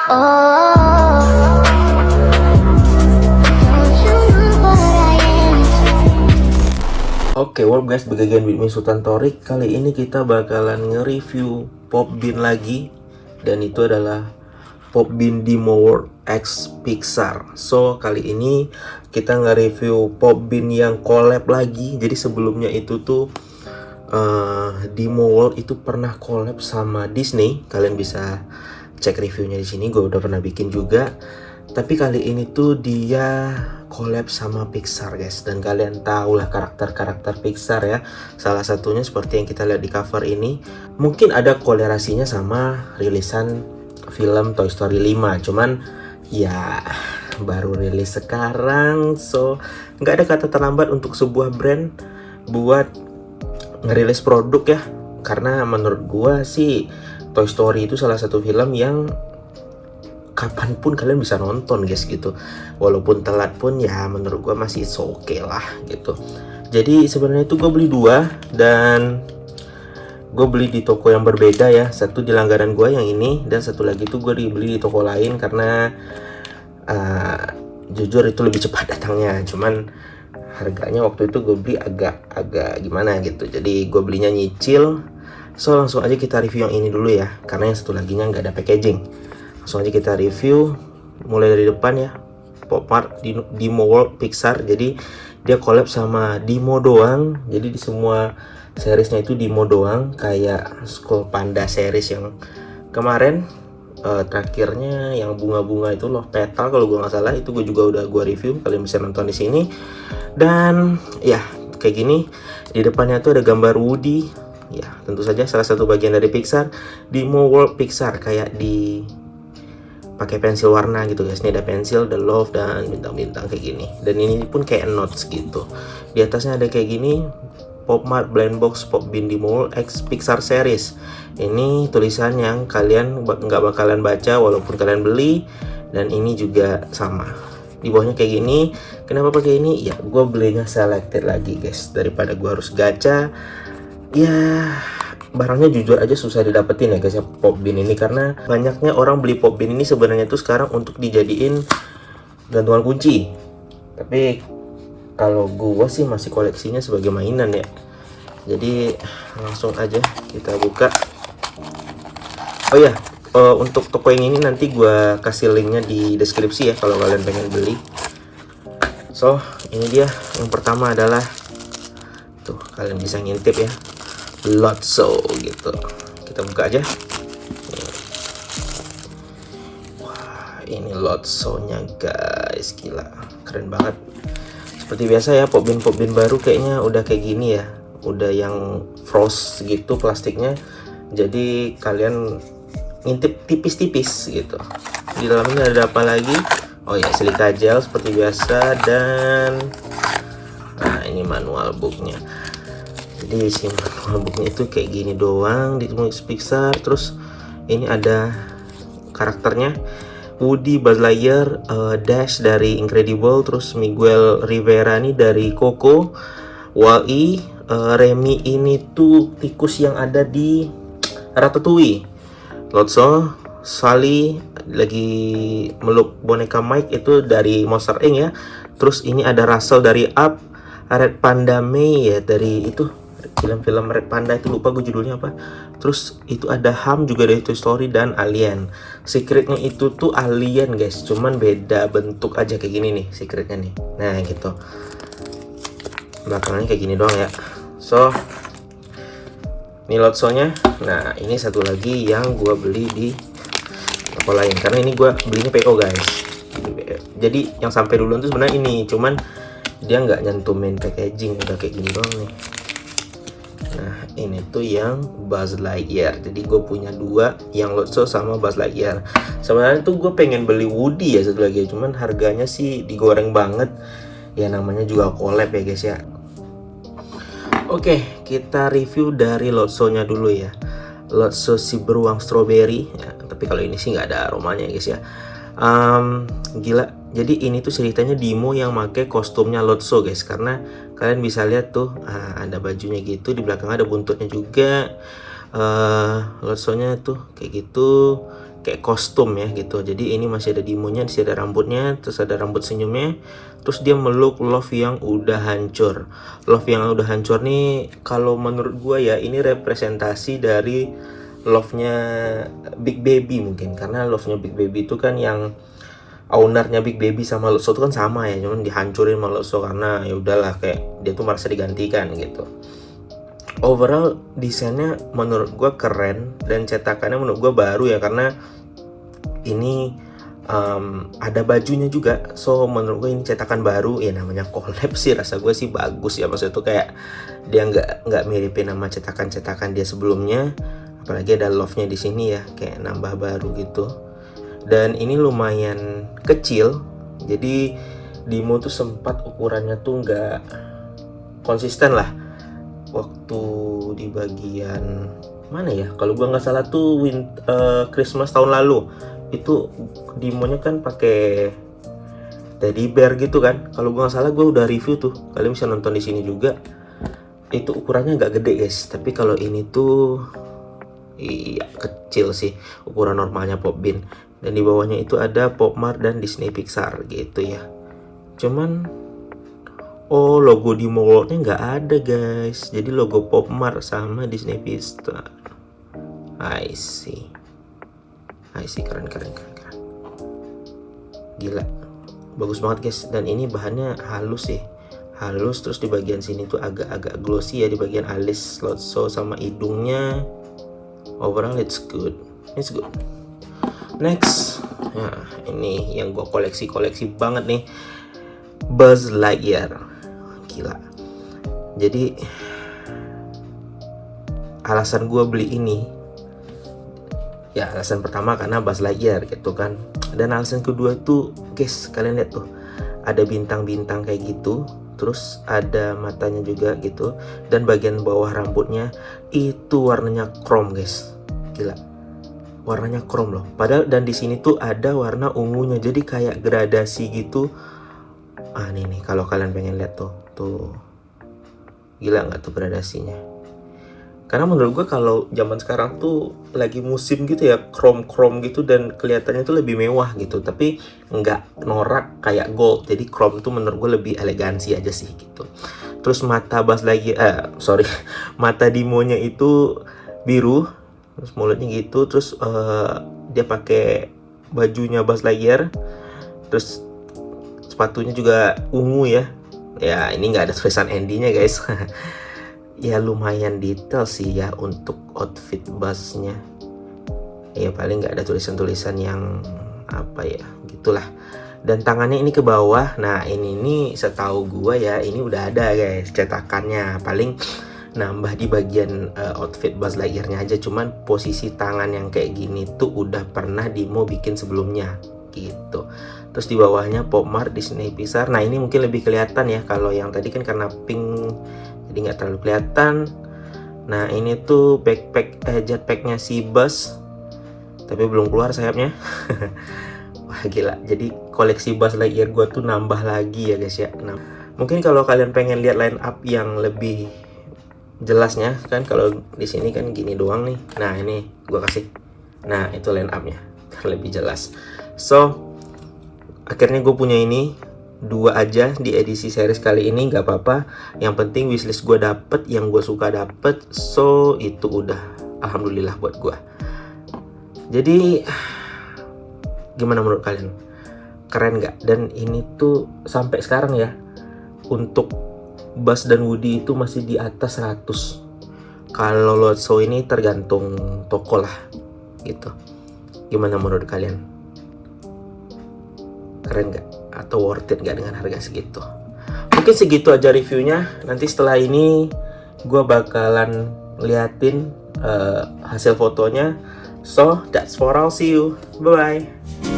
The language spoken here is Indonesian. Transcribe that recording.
Oh, don't you know what I am? Oke, well guys, again with me Sultan Torik. Kali ini kita bakalan nge-review Pop Bean lagi, dan itu adalah Pop Bean Demo World X Pixar. So, kali ini kita nge-review Pop Bean yang collab lagi. Jadi sebelumnya itu tuh Demo World itu pernah collab sama Disney. Kalian bisa cek reviewnya di sini. Gue udah pernah bikin juga. Tapi kali ini tuh dia collab sama Pixar guys, dan kalian tahu lah karakter-karakter Pixar ya. Salah satunya seperti yang kita lihat di cover ini, mungkin ada kolerasinya sama rilisan film Toy Story 5, cuman ya baru rilis sekarang, so nggak ada kata terlambat untuk sebuah brand buat ngerilis produk ya. Karena menurut gua sih Toy Story itu salah satu film yang kapanpun kalian bisa nonton guys gitu. Walaupun telat pun ya menurut gue masih oke lah gitu. Jadi sebenarnya itu gue beli dua, dan gue beli di toko yang berbeda ya. Satu di langganan gue yang ini, dan satu lagi tuh gue dibeli di toko lain karena jujur itu lebih cepat datangnya. Cuman harganya waktu itu gue beli agak gimana gitu. Jadi gue belinya nyicil. So langsung aja kita review yang ini dulu ya, karena yang satu laginya nggak ada packaging. Langsung aja kita review mulai dari depan ya. Pop Mart Demo World Pixar. Jadi dia collab sama Demo doang. Jadi di semua seriesnya itu Demo doang, kayak Skull Panda series yang kemarin. Terakhirnya yang bunga-bunga itu Love Petal kalau gue nggak salah, itu gue juga udah gue review, kalian bisa nonton di sini. Dan ya kayak gini, di depannya tuh ada gambar Woody. Ya tentu saja salah satu bagian dari Pixar. Demo World Pixar, kayak di pakai pensil warna gitu guys. Ini ada pensil, the love, dan bintang-bintang kayak gini. Dan ini pun kayak notes gitu. Di atasnya ada kayak gini, Pop Mart Blind Box Pop Bean Demo World X Pixar Series. Ini tulisan yang kalian nggak bakalan baca walaupun kalian beli. Dan ini juga sama. Di bawahnya kayak gini. Kenapa pakai ini? Ya gue belinya selected lagi guys, daripada gue harus gacha. Ya barangnya jujur aja susah didapetin ya guys ya, Pop Bean ini, karena banyaknya orang beli Pop Bean ini sebenarnya tuh sekarang untuk dijadiin gantungan kunci. Tapi kalau gua sih masih koleksinya sebagai mainan ya. Jadi langsung aja kita buka. Oh ya, untuk toko yang ini nanti gua kasih linknya di deskripsi ya kalau kalian pengen beli. So ini dia, yang pertama adalah tuh, kalian bisa ngintip ya, Lotso gitu. Kita buka aja. Wah, ini Lotso-nya guys, gila, keren banget. Seperti biasa ya, Pop Bean baru kayaknya udah kayak gini ya, udah yang frost gitu plastiknya. Jadi kalian ngintip tipis-tipis gitu. Di dalamnya ada apa lagi? Oh ya, silika gel seperti biasa, dan nah ini manual booknya. Jadi si manual booknya itu kayak gini doang di Pixar. Terus ini ada karakternya, Woody, Buzz Lightyear, Dash dari Incredible, terus Miguel Rivera nih dari Coco, Wall-E, Remy ini tuh tikus yang ada di Ratatouille, Lotso, Sally lagi meluk boneka Mike itu dari Monster Inc ya. Terus ini ada Russell dari Up, Red Panda May ya dari itu film-film Red Panda itu, lupa gue judulnya apa. Terus itu ada Ham juga dari Toy Story, dan Alien. Secretnya itu tuh Alien guys, cuman beda bentuk aja kayak gini nih secretnya nih. Nah gitu, belakangnya kayak gini doang ya. So ini Lotso-nya. Nah ini satu lagi yang gue beli di toko lain, karena ini gue belinya PO guys. Jadi yang sampai duluan tuh sebenarnya ini, cuman dia nggak nyantumin packaging, udah kayak gini doang nih. Nah ini tuh yang Buzz Lightyear. Jadi gue punya dua, yang Lotso sama Buzz Lightyear. Sebenarnya tuh gue pengen beli Woody ya satu lagi, cuman harganya sih digoreng banget. Ya namanya juga collab ya guys ya. Oke, kita review dari Lotso-nya dulu ya. Lotso si beruang strawberry ya, tapi kalau ini sih nggak ada aromanya ya guys ya. Gila, jadi ini tuh ceritanya Demo yang pakai kostumnya Lotso guys, karena kalian bisa lihat tuh ada bajunya gitu, di belakang ada buntutnya juga. Lotsonya tuh kayak gitu, kayak kostum ya gitu. Jadi ini masih ada Dimonya, masih ada rambutnya, terus ada rambut senyumnya, terus dia meluk Love yang udah hancur. Love yang udah hancur nih kalau menurut gue ya ini representasi dari love-nya Big Baby mungkin, karena love-nya Big Baby itu kan yang ownernya Big Baby sama Lotso itu kan sama ya, cuman dihancurin sama Lotso karena ya udahlah kayak dia tuh merasa digantikan gitu. Overall desainnya menurut gue keren dan cetakannya menurut gue baru ya, karena ini ada bajunya juga. So menurut gue ini cetakan baru ya, namanya collab sih, rasa gue sih bagus ya. Maksudnya tuh kayak dia nggak miripin sama cetakan dia sebelumnya, apalagi ada love-nya di sini ya, kayak nambah baru gitu. Dan ini lumayan kecil, jadi Dimo tuh sempat ukurannya tuh nggak konsisten lah. Waktu di bagian mana ya, kalau gua nggak salah tuh Christmas tahun lalu itu Dimonya kan pakai teddy bear gitu kan. Kalau gua nggak salah gua udah review tuh, kalian bisa nonton di sini juga. Itu ukurannya agak gede guys, tapi kalau ini tuh iya kecil sih, ukuran normalnya Pop Bin. Dan di bawahnya itu ada Popmart dan Disney Pixar gitu ya. Cuman logo Dimo World-nya nggak ada guys. Jadi logo Popmart sama Disney Pixar. I see, keren. Gila, bagus banget guys. Dan ini bahannya halus sih, halus. Terus di bagian sini tuh agak glossy ya, di bagian alis, Lotso sama hidungnya. Overall it's good. Next, nah ini yang gue koleksi banget nih, Buzz Lightyear. Gila. Jadi alasan gue beli ini ya, alasan pertama karena Buzz Lightyear gitu kan. Dan alasan kedua tuh guys, kalian lihat tuh ada bintang-bintang kayak gitu, terus ada matanya juga gitu, dan bagian bawah rambutnya itu warnanya chrome guys. Gila, warnanya chrome loh. Padahal dan di sini tuh ada warna ungunya, jadi kayak gradasi gitu. Nih kalau kalian pengen lihat tuh gila nggak tuh gradasinya? Karena menurut gue kalau zaman sekarang tuh lagi musim gitu ya, chrome gitu, dan kelihatannya tuh lebih mewah gitu, tapi nggak norak kayak gold. Jadi chrome tuh menurut gue lebih elegansi aja sih gitu. Terus mata mata Dimonya itu biru, terus mulutnya gitu, terus dia pakai bajunya Buzz Lightyear, terus sepatunya juga ungu ya. Ya ini nggak ada tulisan Andy-nya guys. Ya lumayan detail sih ya untuk outfit Buzznya. Ya paling nggak ada tulisan-tulisan yang apa ya gitulah. Dan tangannya ini ke bawah. Nah ini setahu gua ya ini udah ada guys cetakannya. Paling nambah di bagian outfit Buzz Lightyear-nya aja. Cuman posisi tangan yang kayak gini tuh udah pernah Dimo bikin sebelumnya gitu. Terus di bawahnya Popmart, Disney Pixar. Nah ini mungkin lebih kelihatan ya, kalau yang tadi kan karena pink jadi nggak terlalu kelihatan. Nah ini tuh jetpacknya si Buzz, tapi belum keluar sayapnya. Wah gila, jadi koleksi Buzz Lightyear gue tuh nambah lagi ya guys ya. Nah, mungkin kalau kalian pengen lihat line up yang lebih jelasnya kan, kalau di sini kan gini doang nih. Nah ini gue kasih, nah itu line upnya lebih jelas. So akhirnya gue punya ini 2 aja di edisi series kali ini, nggak apa-apa. Yang penting wishlist gue dapet, yang gue suka dapet. So itu udah alhamdulillah buat gue. Jadi gimana menurut kalian? Keren nggak? Dan ini tuh sampai sekarang ya, untuk Buzz dan Woody itu masih di atas 100. Kalau Lotso ini tergantung toko lah gitu. Gimana menurut kalian? Keren nggak? Atau worth it nggak dengan harga segitu? Mungkin segitu aja reviewnya. Nanti setelah ini gue bakalan liatin hasil fotonya. So that's for all, see you, bye bye.